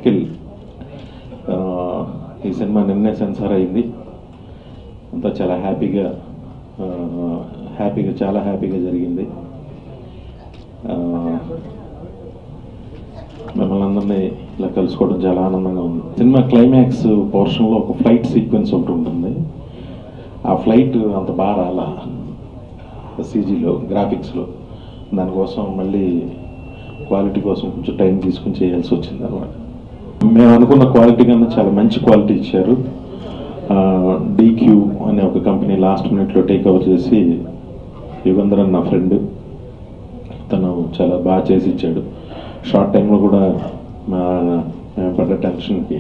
అఖిల్ ఈ సినిమా నిన్నే సెన్సార్ అయింది. అంతా చాలా హ్యాపీగా చాలా హ్యాపీగా జరిగింది. మిమ్మల్ని అందరినీ ఇలా కలుసుకోవడం చాలా ఆనందంగా ఉంది. సినిమా క్లైమాక్స్ పోర్షన్లో ఒక ఫ్లైట్ సీక్వెన్స్ ఒకటి ఉంటుంది. ఆ ఫ్లైట్ అంత బాగా రాలా సీజీలో, గ్రాఫిక్స్లో. దానికోసం మళ్ళీ క్వాలిటీ కోసం కొంచెం టైం తీసుకుని చేయాల్సి వచ్చింది అనమాట. మేము అనుకున్న క్వాలిటీ కన్నా చాలా మంచి క్వాలిటీ ఇచ్చారు. డీక్యూ అనే ఒక కంపెనీ లాస్ట్ మినిట్లో టేక్ ఓవర్ చేసి, యుగంధర్ నా ఫ్రెండ్, తను చాలా బాగా చేసి ఇచ్చాడు. షార్ట్ టైంలో కూడా మేము పడ్డ టెన్షన్కి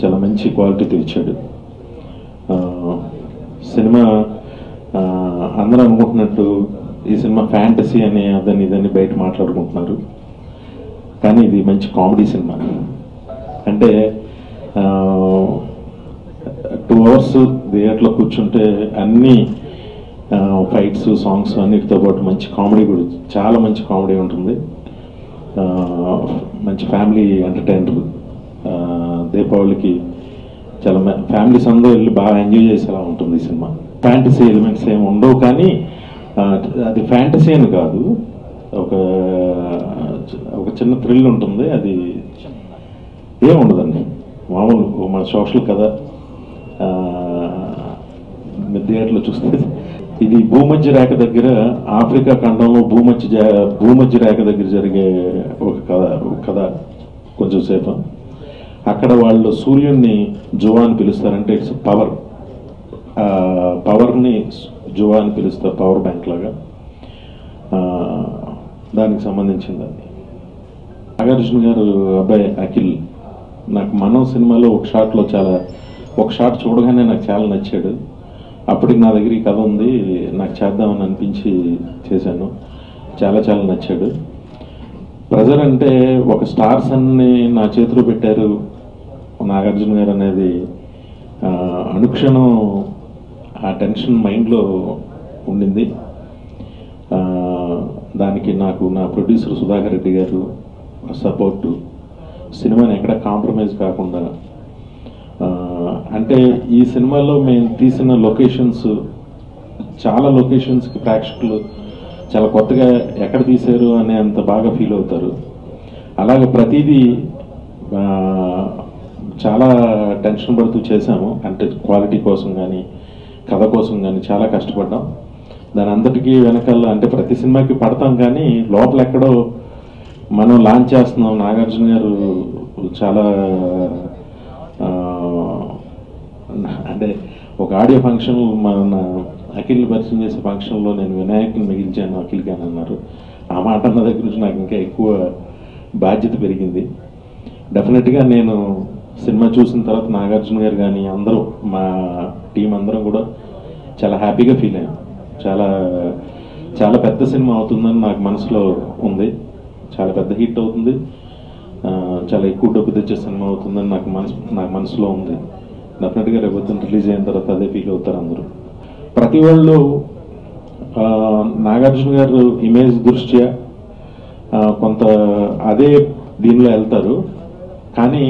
చాలా మంచి క్వాలిటీతో ఇచ్చాడు. సినిమా అందరూ అనుకుంటున్నట్టు ఈ సినిమా ఫ్యాంటసీ అని అదని ఇదని బయట మాట్లాడుకుంటున్నారు, కానీ ఇది మంచి కామెడీ సినిమా. అంటే 2 hours థియేటర్లో కూర్చుంటే అన్ని ఫైట్స్, సాంగ్స్ అన్నిటితో పాటు మంచి కామెడీ కూడా, చాలా మంచి కామెడీ ఉంటుంది. మంచి ఫ్యామిలీ ఎంటర్టైనర్. దీపావళికి చాలా ఫ్యామిలీస్ అందరూ వెళ్ళి బాగా ఎంజాయ్ చేసేలా ఉంటుంది ఈ సినిమా. ఫ్యాంటసీ ఎలిమెంట్స్ ఏమి ఉండవు, కానీ అది ఫ్యాంటసీ అని కాదు, ఒక చిన్న థ్రిల్ ఉంటుంది. అది ఏముండదండి, మామూలు మన సోషల్ కదా. థియేటర్లో చూస్తే ఇది భూమధ్య రేఖ దగ్గర, ఆఫ్రికా ఖండంలో భూమధ్య రేఖ దగ్గర జరిగే ఒక కథ. కొంచెం సేపు అక్కడ వాళ్ళు సూర్యుడిని జువా అని పిలుస్తారంటే ఇట్స్ పవర్ని జువా అని పిలుస్తారు, పవర్ బ్యాంక్ లాగా. దానికి సంబంధించింది అది. నాగార్జున గారు అబ్బాయి అఖిల్ నాకు మనం సినిమాలో ఒక షాట్ చూడగానే నాకు చాలా నచ్చాడు. అప్పటికి నా దగ్గర ఈ కథ ఉంది, నాకు చేద్దామని అనిపించి చేశాను. చాలా నచ్చాడు. ప్రెజర్ అంటే ఒక స్టార్స్ అన్ని నా చేతిలో పెట్టారు నాగార్జున గారు అనేది అనుక్షణం ఆ టెన్షన్ మైండ్లో ఉండింది. దానికి నాకు నా ప్రొడ్యూసర్ సుధాకర్ రెడ్డి గారు సపోర్టు, సినిమాని ఎక్కడ కాంప్రమైజ్ కాకుండా. అంటే ఈ సినిమాలో మేము తీసిన లొకేషన్స్, చాలా లొకేషన్స్కి ప్రేక్షకులు చాలా కొత్తగా ఎక్కడ తీశారు అనే అంత బాగా ఫీల్ అవుతారు. అలాగే ప్రతిదీ చాలా టెన్షన్ పడుతూ చేశాము. అంటే క్వాలిటీ కోసం కానీ, కథ కోసం కానీ చాలా కష్టపడ్డాం. దాని అంతటికీ వెనకాల అంటే ప్రతి సినిమాకి పడతాం, కానీ లోపల ఎక్కడో మనం లాంచ్ చేస్తున్నాం. నాగార్జున గారు చాలా అంటే ఒక ఆడియో ఫంక్షన్, మన అఖిల్ని పరిచయం చేసే ఫంక్షన్లో నేను వినాయకుని మిగిల్చాను అఖిల్కి అని అన్నారు. ఆ మాట అన్న దగ్గర నుంచి నాకు ఇంకా ఎక్కువ బాధ్యత పెరిగింది. డెఫినెట్గా నేను సినిమా చూసిన తర్వాత నాగార్జున గారు కానీ అందరూ, మా టీం అందరం కూడా చాలా హ్యాపీగా ఫీల్ అయ్యాం. చాలా పెద్ద సినిమా అవుతుందని నాకు మనసులో ఉంది. చాలా పెద్ద హిట్ అవుతుంది, చాలా ఎక్కువ డబ్బు తెచ్చే సినిమా అవుతుందని నాకు మనసులో ఉంది. డెఫినెట్గా రేపు రిలీజ్ అయిన తర్వాత అదే ఫీల్ అవుతారు అందరూ. ప్రతి వాళ్ళు నాగార్జున గారు ఇమేజ్ దృష్ట్యా కొంత అదే దీనిలో వెళ్తారు, కానీ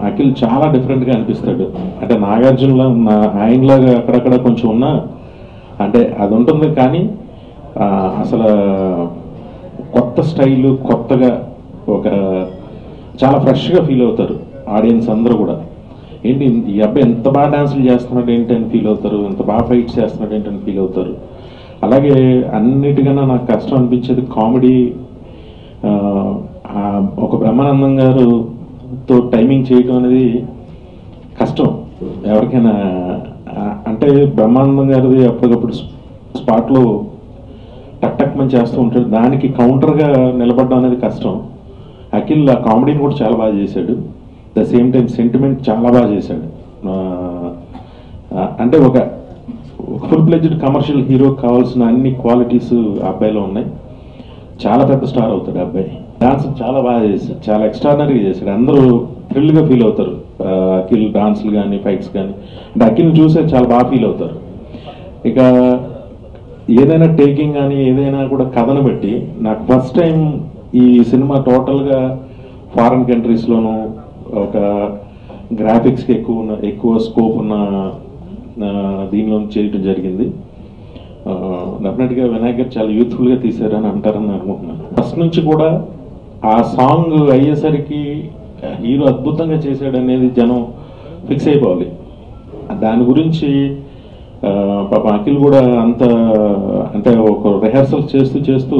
అఖిల్ చాలా డిఫరెంట్గా అనిపిస్తాడు. అంటే నాగార్జునలో ఆయనలాగా అక్కడక్కడ కొంచెం ఉన్నా అంటే అది ఉంటుంది, కానీ అసలు కొత్త స్టైలు, కొత్తగా ఒక చాలా ఫ్రెష్గా ఫీల్ అవుతారు ఆడియన్స్ అందరూ కూడా. ఏంటి ఈ అబ్బాయి ఎంత బాగా డాన్సులు చేస్తున్నాడు ఏంటి అని ఫీల్ అవుతారు, ఎంత బాగా ఫైట్స్ చేస్తున్నాడు ఏంటి అని ఫీల్ అవుతారు. అలాగే అన్నిటికన్నా నాకు కష్టం అనిపించేది కామెడీ. ఒక బ్రహ్మానందం గారుతో టైమింగ్ చేయడం అనేది కష్టం ఎవరికైనా. అంటే బ్రహ్మానందం గారిది అప్పటికప్పుడు స్పాట్లో టక్ మంచి చేస్తూ ఉంటాడు, దానికి కౌంటర్గా నిలబడడం అనేది కష్టం. అఖిల్ ఆ కామెడీని కూడా చాలా బాగా చేశాడు. ద సేమ్ టైం సెంటిమెంట్ చాలా బాగా చేశాడు. అంటే ఒక ఫుల్ ప్లెడ్జ్డ్ కమర్షియల్ హీరోకి కావాల్సిన అన్ని క్వాలిటీస్ ఆ అబ్బాయిలో ఉన్నాయి. చాలా పెద్ద స్టార్ అవుతాడు ఆ అబ్బాయి. డాన్స్ చాలా బాగా చేశాడు, చాలా ఎక్స్ట్రాడినరీగా చేశాడు. అందరూ థ్రిల్గా ఫీల్ అవుతారు అఖిల్ డాన్స్లు కానీ, ఫైట్స్ కానీ. అంటే అఖిల్ని చూసే చాలా బాగా ఫీల్ అవుతారు. ఇక ఏదైనా టేకింగ్ కానీ ఏదైనా కూడా కథను బట్టి నాకు ఫస్ట్ టైం ఈ సినిమా టోటల్గా ఫారిన్ కంట్రీస్లోనూ ఒక గ్రాఫిక్స్కి ఎక్కువ స్కోప్ ఉన్న దీనిలో చేయడం జరిగింది. డెఫినెట్గా వినాయక్ గారు చాలా యూత్ఫుల్గా తీశారని అంటారని అనుకుంటున్నాను. ఫస్ట్ నుంచి కూడా ఆ సాంగ్ అయ్యేసరికి హీరో అద్భుతంగా చేశాడనేది జనం ఫిక్స్ అయిపోవాలి. దాని గురించి పాప అఖిల్ కూడా అంత అంటే ఒక రిహార్సల్ చేస్తూ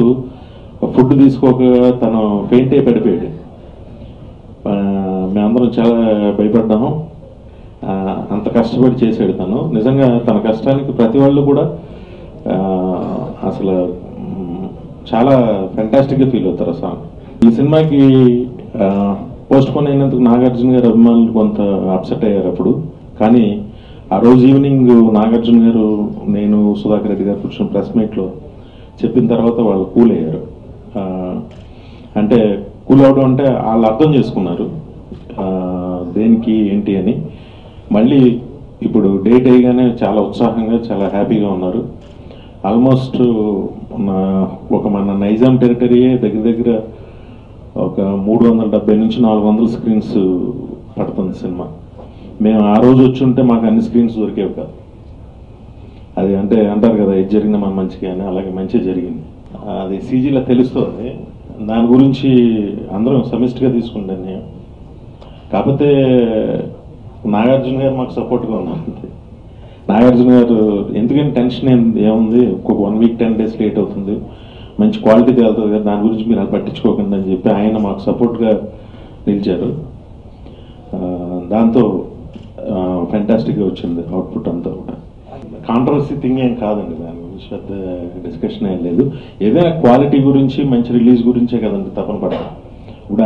ఫుడ్ తీసుకోక తను పెయింట్ అయి పడిపోయాడు. మేమందరం చాలా భయపడ్డాము. అంత కష్టపడి చేశాడు తను. నిజంగా తన కష్టానికి ప్రతి వాళ్ళు కూడా అసలు చాలా ఫెంటాస్టిక్గా ఫీల్ అవుతారు ఆ సాంగ్. ఈ సినిమాకి పోస్ట్ పోన్ అయినందుకు నాగార్జున గారు అభిమానులు కొంత అప్సెట్ అయ్యారు అప్పుడు. కానీ ఆ రోజు ఈవినింగ్ నాగార్జున గారు, నేను, సుధాకర్ రెడ్డి గారు కూర్చొని ప్రెస్ మీట్లో చెప్పిన తర్వాత వాళ్ళు కూల్ అయ్యారు. అంటే కూల్ అవడం అంటే వాళ్ళు అర్థం చేసుకున్నారు దేనికి ఏంటి అని. మళ్ళీ ఇప్పుడు డేట్ అయ్యగానే చాలా ఉత్సాహంగా చాలా హ్యాపీగా ఉన్నారు. ఆల్మోస్ట్ ఒక మన నైజాం టెరిటరీయే దగ్గర ఒక 370 నుంచి 400 స్క్రీన్స్ పడుతుంది సినిమా. మేము ఆ రోజు వచ్చి ఉంటే మాకు అన్ని స్క్రీన్స్ దొరికేవి కాదు. అది అంటే అంటారు కదా, ఇది జరిగిన మన మంచిగా అని, అలాగే మంచి జరిగింది. అది సీజీలో తెలుస్తుంది. దాని గురించి అందరం సమిష్టిగా తీసుకుంటాను నేను. కాకపోతే నాగార్జున గారు మాకు సపోర్ట్గా ఉన్నారు. నాగార్జున గారు ఎందుకంటే టెన్షన్ ఏముంది, ఒక 1 వీక్ 10 డేస్ లేట్ అవుతుంది, మంచి క్వాలిటీగా వెళ్తుంది కదా, దాని గురించి మీరు అది పట్టించుకోకండి అని చెప్పి ఆయన మాకు సపోర్ట్గా నిలిచారు. దాంతో ఫెంటాస్టిక్గా వచ్చింది అవుట్పుట్ అంతా కూడా. కాంట్రవర్సీ థింగ్ ఏం కాదండి, దాని గురించి పెద్ద డిస్కషన్ ఏం లేదు. ఏదైనా క్వాలిటీ గురించి మంచి రిలీజ్ గురించే కదండి తపన పడ్డాం. ఇప్పుడు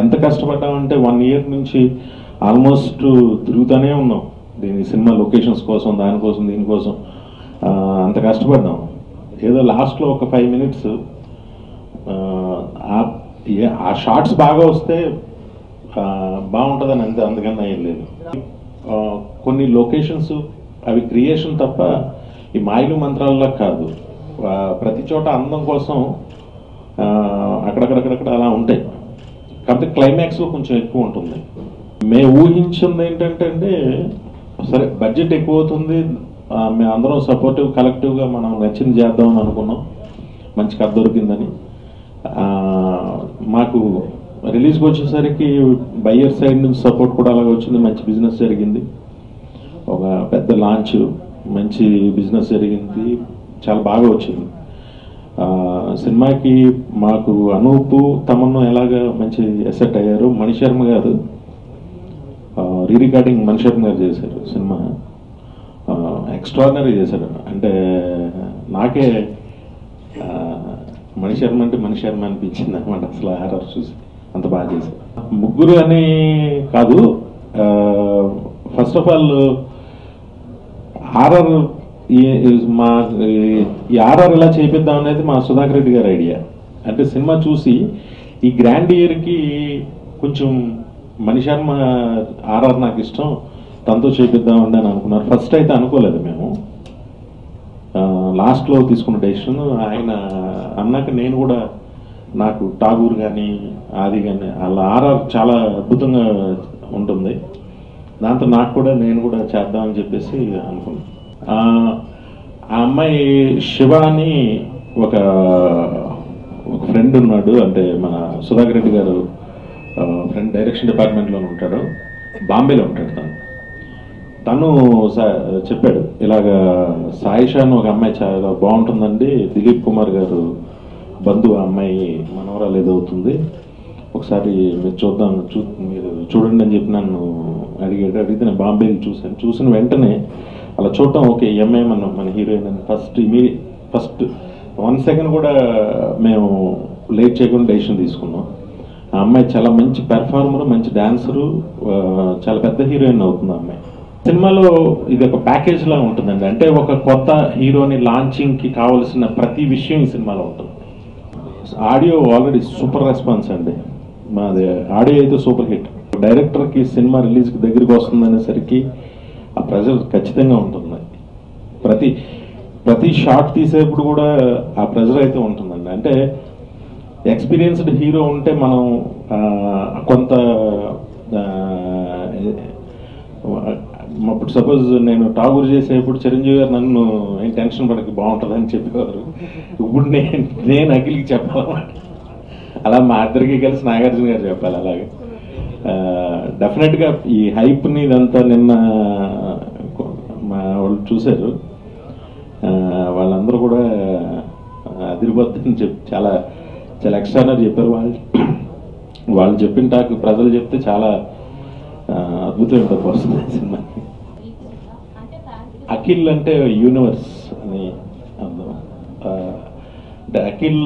ఎంత కష్టపడ్డామంటే 1 ఇయర్ నుంచి ఆల్మోస్ట్ తిరుగుతూనే ఉన్నాం దీని సినిమా లొకేషన్స్ కోసం, దానికోసం, దీనికోసం అంత కష్టపడ్డాం. ఏదో లాస్ట్లో ఒక 5 minutes ఆ షార్ట్స్ బాగా వస్తే బాగుంటుందని అంతే, అందుకని ఏం లేదు. కొన్ని లొకేషన్స్ అవి క్రియేషన్ తప్ప ఈ మాయలు మంత్రాల్లా కాదు. ప్రతి చోట అందం కోసం అక్కడక్కడక్కడక్కడ అలా ఉంటాయి. కాకపోతే క్లైమాక్స్లో కొంచెం ఎక్కువ ఉంటుంది. మేము ఊహించింది ఏంటంటే సరే బడ్జెట్ ఎక్కువ అవుతుంది, మేము అందరం సపోర్టివ్ కలెక్టివ్గా మనం నచ్చింది చేద్దామని అనుకున్నాం. మంచి కథ దొరికిందని. మాకు రిలీజ్కి వచ్చేసరికి బయ్యర్ సైడ్ నుంచి సపోర్ట్ కూడా అలాగే వచ్చింది. మంచి బిజినెస్ జరిగింది, ఒక పెద్ద లాంచ్, మంచి బిజినెస్ జరిగింది, చాలా బాగా వచ్చింది. సినిమాకి మాకు అనూపు తమన్ను ఎలాగా మంచి ఎసెట్ అయ్యారు. మణిశర్మ గారు రీరికార్డింగ్ మణిశర్మ గారు చేశారు. సినిమా ఎక్స్ట్రాడినరీ చేశారు. అంటే నాకే మణిశర్మ అంటే మణిశర్మ అనిపించింది అనమాట అసలు హారర్ చూసి, అంత బాగా చేశారు. ముగ్గురు అని కాదు, ఫస్ట్ ఆఫ్ ఆల్ హారర్ ఈ ఆర్ఆర్ ఎలా చేపిద్దాం అనేది మా సుధాకర్ రెడ్డి గారి ఐడియా. అంటే సినిమా చూసి ఈ గ్రాండ్ ఇయర్కి కొంచెం మణిశర్మ ఆర్ఆర్ నాకు ఇష్టం, తనతో చేపిద్దామండి అని అనుకున్నారు. ఫస్ట్ అయితే అనుకోలేదు మేము, లాస్ట్లో తీసుకున్న డెసిషన్. ఆయన అన్నాక నేను కూడా, నాకు ఠాగూర్ కానీ ఆది కానీ అలా ఆర్ఆర్ చాలా అద్భుతంగా ఉంటుంది, దాంతో నాకు కూడా నేను కూడా చేద్దామని చెప్పేసి అనుకున్నాను. ఆ అమ్మాయి శివ అని ఒక ఫ్రెండ్ ఉన్నాడు, అంటే మన సుధాకర్ రెడ్డి గారు ఫ్రెండ్, డైరెక్షన్ డిపార్ట్మెంట్లో ఉంటాడు, బాంబేలో ఉంటాడు. తను చెప్పాడు ఇలాగా సాయిషా అని ఒక అమ్మాయి చాలా బాగుంటుందండి, దిలీప్ కుమార్ గారు బంధువు అమ్మాయి మనవరాలు ఏదవుతుంది, ఒకసారి మీరు చూద్దాం, మీరు చూడండి అని చెప్పి నన్ను అడిగితే నేను బాంబేకి చూశాను. చూసిన వెంటనే అలా చూడటం, ఓకే ఈ అమ్మాయి మన హీరోయిన్ అని ఫస్ట్ 1 సెకండ్ కూడా మేము లేట్ చేయకుండా డెసిషన్ తీసుకున్నాం. ఆ అమ్మాయి చాలా మంచి పెర్ఫార్మర్, మంచి డాన్సరు, చాలా పెద్ద హీరోయిన్ అవుతుంది ఆ అమ్మాయి. సినిమాలో ఇది ఒక ప్యాకేజ్ లా ఉంటుందండి. అంటే ఒక కొత్త హీరోని లాంచింగ్కి కావాల్సిన ప్రతి విషయం ఈ సినిమాలో ఉంటుంది. ఆడియో ఆల్రెడీ సూపర్ రెస్పాన్స్ అండి, మాది ఆడియో అయితే సూపర్ హిట్. డైరెక్టర్కి సినిమా రిలీజ్కి దగ్గరికి వస్తుందనేసరికి ఆ ప్రెజర్ ఖచ్చితంగా ఉంటుంది. ప్రతి ప్రతి ఎక్స్పీరియన్స్డ్ హీరో ఉంటే మనం కొంత ఇప్పుడు సపోజ్ నేను టాగూర్ చేసేప్పుడు చిరంజీవి గారు నన్ను ఏం టెన్షన్ పడక బాగుంటుందని చెప్పేవారు. ఇప్పుడు నేను అఖిల్కి చెప్పాలన్నమాట. అలా మా ఇద్దరికి కలిసి నాగార్జున గారు చెప్పాలి. అలాగే డెఫినెట్గా ఈ హైప్ని ఇదంతా నిన్న మా వాళ్ళు చూశారు. వాళ్ళందరూ కూడా అదిరిపోద్దని చాలా చాలా ఎక్స్ట్రానరీ చెప్పారు. వాళ్ళు చెప్పిన టాక్ ప్రజలు చెప్తే చాలా అద్భుతమైన తప్పు వస్తుంది సినిమాకి. అఖిల్ అంటే యూనివర్స్ అని అర్థం. అంటే అఖిల్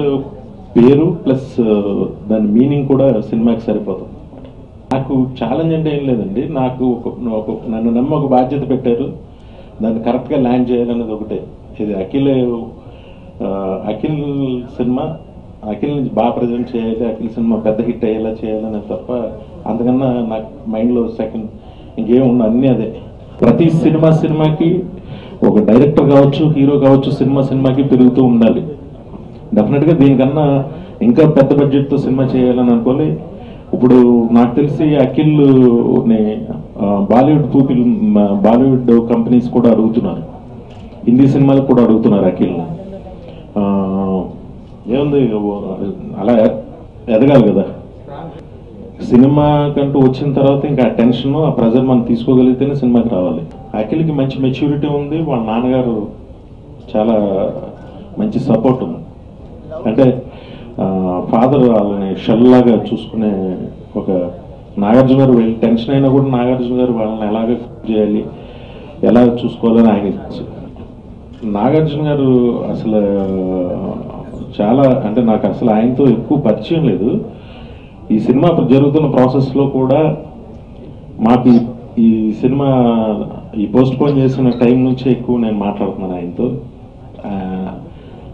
పేరు ప్లస్ దాని మీనింగ్ కూడా సినిమాకి సరిపోతుంది. నాకు ఛాలెంజ్ అంటే ఏం లేదండి. నాకు నన్ను నమ్మి ఒక బాధ్యత పెట్టారు, దాన్ని కరెక్ట్గా ల్యాండ్ చేయాలనేది ఒకటే. ఇది అఖిల్ సినిమా అఖిల్ నుంచి బాగా ప్రజెంట్ చేయాలి, అఖిల్ సినిమా పెద్ద హిట్ అయ్యేలా చేయాలనే తప్ప అంతకన్నా నాకు మైండ్లో సెకండ్ ఇంకేం ఉన్న అన్నీ అదే. ప్రతి సినిమాకి ఒక డైరెక్టర్ కావచ్చు, హీరో కావచ్చు, సినిమాకి పెరుగుతూ ఉండాలి. డెఫినెట్గా దీనికన్నా ఇంకా పెద్ద బడ్జెట్తో సినిమా చేయాలని అనుకోవాలి. ఇప్పుడు నాకు తెలిసి అఖిల్ని బాలీవుడ్ కంపెనీస్ కూడా అడుగుతున్నారు, హిందీ సినిమాలకు కూడా అడుగుతున్నారు అఖిల్ని. ఏముంది, అలా ఎదగాలి కదా. సినిమా కంటూ వచ్చిన తర్వాత ఇంకా ఆ టెన్షన్, ఆ ప్రెజర్ మనం తీసుకోగలిగితేనే సినిమాకి రావాలి. అఖిల్కి మంచి మెచ్యూరిటీ ఉంది, వాళ్ళ నాన్నగారు చాలా మంచి సపోర్ట్ ఉంది. అంటే ఫాదర్ వాళ్ళని షెల్లాగా చూసుకునే ఒక నాగార్జున గారు వెళ్ళి టెన్షన్ అయినా కూడా నాగార్జున గారు వాళ్ళని ఎలాగ చేయాలి, ఎలా చూసుకోవాలని ఆయన తెలుసు. నాగార్జున గారు అసలు చాలా అంటే నాకు అసలు ఆయనతో ఎక్కువ పరిచయం లేదు. ఈ సినిమా జరుగుతున్న ప్రాసెస్లో కూడా మాకు ఈ సినిమా పోస్ట్ పోన్ చేసిన టైం నుంచే ఎక్కువ నేను మాట్లాడుతున్నాను ఆయనతో.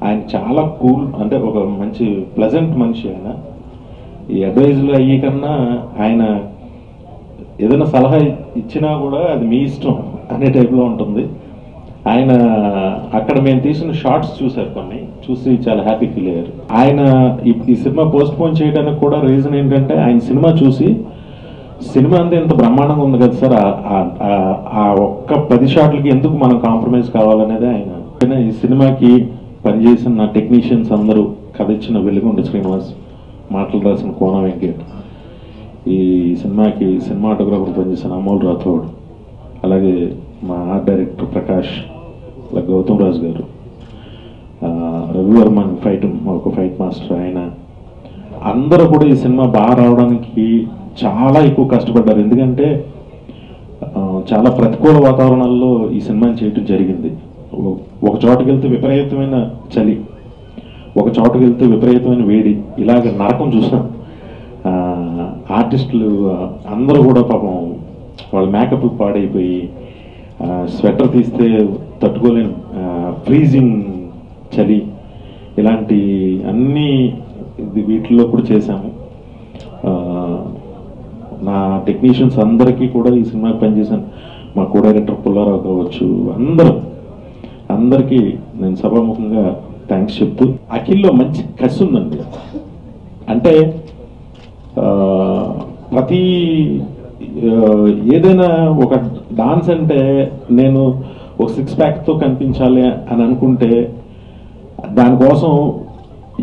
ఆయన చాలా కూల్, అంటే ఒక మంచి ప్లెజెంట్ మనిషి. ఆయన ఈ అడ్వైజులు అయ్యి కన్నా ఆయన ఏదైనా సలహా ఇచ్చినా కూడా అది మీ ఇష్టం అనే టైప్లో ఉంటుంది. ఆయన అక్కడ మేము తీసిన షార్ట్స్ చూశారు, కొన్ని చూసి చాలా హ్యాపీ ఫీల్ అయ్యారు. ఆయన ఈ సినిమా పోస్ట్ పోన్ చేయడానికి కూడా రీజన్ ఏంటంటే ఆయన సినిమా చూసి సినిమా అంతా ఎంత బ్రహ్మాండంగా ఉంది కదా సార్, ఆ ఒక్క 10 షాట్లకి ఎందుకు మనం కాంప్రమైజ్ కావాలనేది ఆయన. ఈ సినిమాకి పనిచేసిన నా టెక్నీషియన్స్ అందరూ, కథ ఇచ్చిన వెలుగుండ శ్రీనివాస్, మాటలు రాసిన కోన వెంకట్, ఈ సినిమాకి సినిమాటోగ్రాఫర్ పనిచేసిన అమోల్ రాథోడ్, అలాగే మా ఆర్ట్ డైరెక్టర్ ప్రకాష్, అలాగే గౌతమ్ రాజు గారు, రవివర్మన్ ఒక ఫైట్ మాస్టర్, ఆయన అందరూ కూడా ఈ సినిమా బాగా రావడానికి చాలా ఎక్కువ కష్టపడ్డారు. ఎందుకంటే చాలా ప్రతికూల వాతావరణాల్లో ఈ సినిమాని చేయడం జరిగింది. ఒక చోటుకి వెళ్తే విపరీతమైన చలి, ఒక చోటుకి వెళ్తే విపరీతమైన వేడి, ఇలాగ నరకం చూసాం. ఆర్టిస్టులు అందరూ కూడా పాపం వాళ్ళ మేకప్ పాడైపోయి, స్వెటర్ తీస్తే తట్టుకోలేని ఫ్రీజింగ్ చలి, ఇలాంటి అన్నీ వీటిల్లో కూడా చేశాము. నా టెక్నీషియన్స్ అందరికీ కూడా ఈ సినిమాకి పనిచేశాను, మా కో డైరెక్టర్ పుల్లారావు కావచ్చు, అందరికీ నేను సభాముఖంగా థ్యాంక్స్ చెప్తూ, అఖిల్లో మంచి కసి ఉందండి. అంటే ప్రతి ఏదైనా ఒక డాన్స్ అంటే నేను ఒక 6 ప్యాక్తో కనిపించాలి అని అనుకుంటే దానికోసం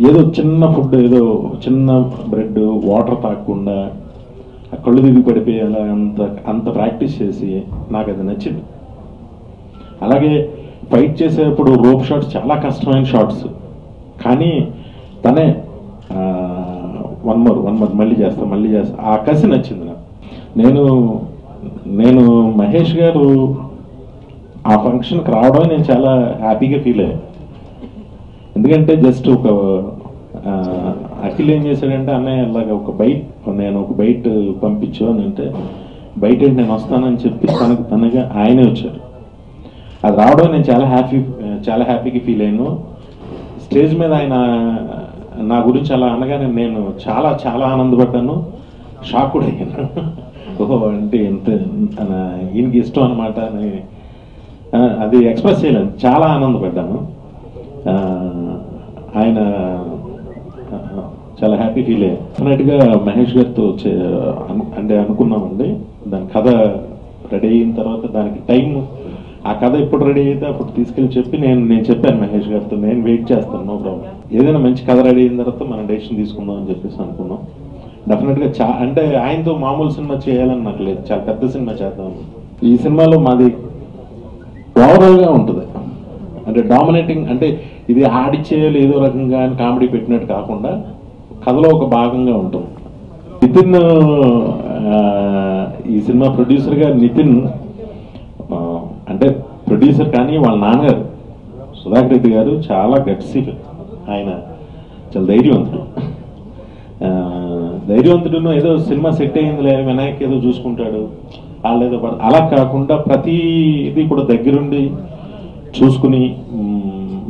ఏదో చిన్న ఫుడ్, ఏదో చిన్న బ్రెడ్, వాటర్ తాగకుండా కళ్ళు తిరిగి పడిపోయేలా అంత ప్రాక్టీస్ చేసి నాకు అది నచ్చింది. అలాగే ఫైట్ చేసేప్పుడు రోప్ షాట్స్ చాలా కష్టమైన షాట్స్, కానీ తనే వన్ మోర్ మళ్ళీ చేస్తా ఆ కసి నచ్చింది నాకు. నేను మహేష్ గారు ఆ ఫంక్షన్కి రావడమే నేను చాలా హ్యాపీగా ఫీల్ అయ్యాను. ఎందుకంటే జస్ట్ ఒక అఖిల్ ఏం చేశాడంటే, అన్నయ్య అలాగా నేను ఒక బైట్ పంపించు అని అంటే, బయట నేను వస్తానని చెప్పి తనగా ఆయనే వచ్చారు. అది రావడం నేను చాలా హ్యాపీగా ఫీల్ అయ్యాను. స్టేజ్ మీద ఆయన నా గురించి అలా అనగానే నేను చాలా చాలా ఆనందపడ్డాను, షాక్ కూడా అయ్యాను. ఓహో అంటే ఎంత ఈయనకి ఇష్టం అనమాట అని అది ఎక్స్ప్రెస్ చేయలేదు, చాలా ఆనందపడ్డాను. ఆయన చాలా హ్యాపీ ఫీల్ అయ్యాను. డెఫినెట్గా మహేష్ గారితో అంటే అనుకున్నామండి, దాని కథ రెడీ అయిన తర్వాత దానికి టైం, ఆ కథ ఎప్పుడు రెడీ అయితే అప్పుడు తీసుకెళ్ళి చెప్పి నేను చెప్పాను మహేష్ గారితో, నేను వెయిట్ చేస్తాను, నో ప్రాబ్లం, ఏదైనా మంచి కథ రెడీ అయిన తర్వాత మనం డెసిషన్ తీసుకుందాం అని చెప్పేసి అనుకున్నాం. డెఫినెట్గా అంటే ఆయనతో మామూలు సినిమా చేయాలని నాకు లేదు, చాలా పెద్ద సినిమా చేద్దాం. ఈ సినిమాలో మాది ఓవరాల్గా ఉంటుంది, అంటే డామినేటింగ్, అంటే ఇది ఆడిచ్చేయాలి ఏదో రకంగా అని కామెడీ పెట్టినట్టు కాకుండా కథలో ఒక భాగంగా ఉంటుంది. నితిన్, ఈ సినిమా ప్రొడ్యూసర్గా నితిన్, అంటే ప్రొడ్యూసర్ కానీ వాళ్ళ నాన్నగారు సుధాకర్ రెడ్డి గారు చాలా గట్సీ, ఆయన చాలా ధైర్యవంతుడు. ఏదో సినిమా సెట్ అయిందిలే వినాయక్ ఏదో చూసుకుంటాడు వాళ్ళేదో అలా కాకుండా ప్రతి ఇది కూడా దగ్గరుండి చూసుకుని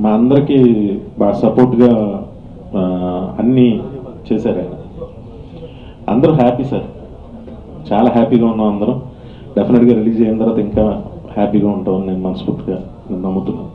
మా అందరికీ బాగా సపోర్ట్గా అన్నీ చేశారు ఆయన. అందరూ హ్యాపీ సార్, చాలా హ్యాపీగా ఉన్నాం అందరం. డెఫినెట్గా రిలీజ్ అయిన తర్వాత ఇంకా హ్యాపీగా ఉంటామని నేను మనస్ఫూర్తిగా నమ్ముతున్నాను.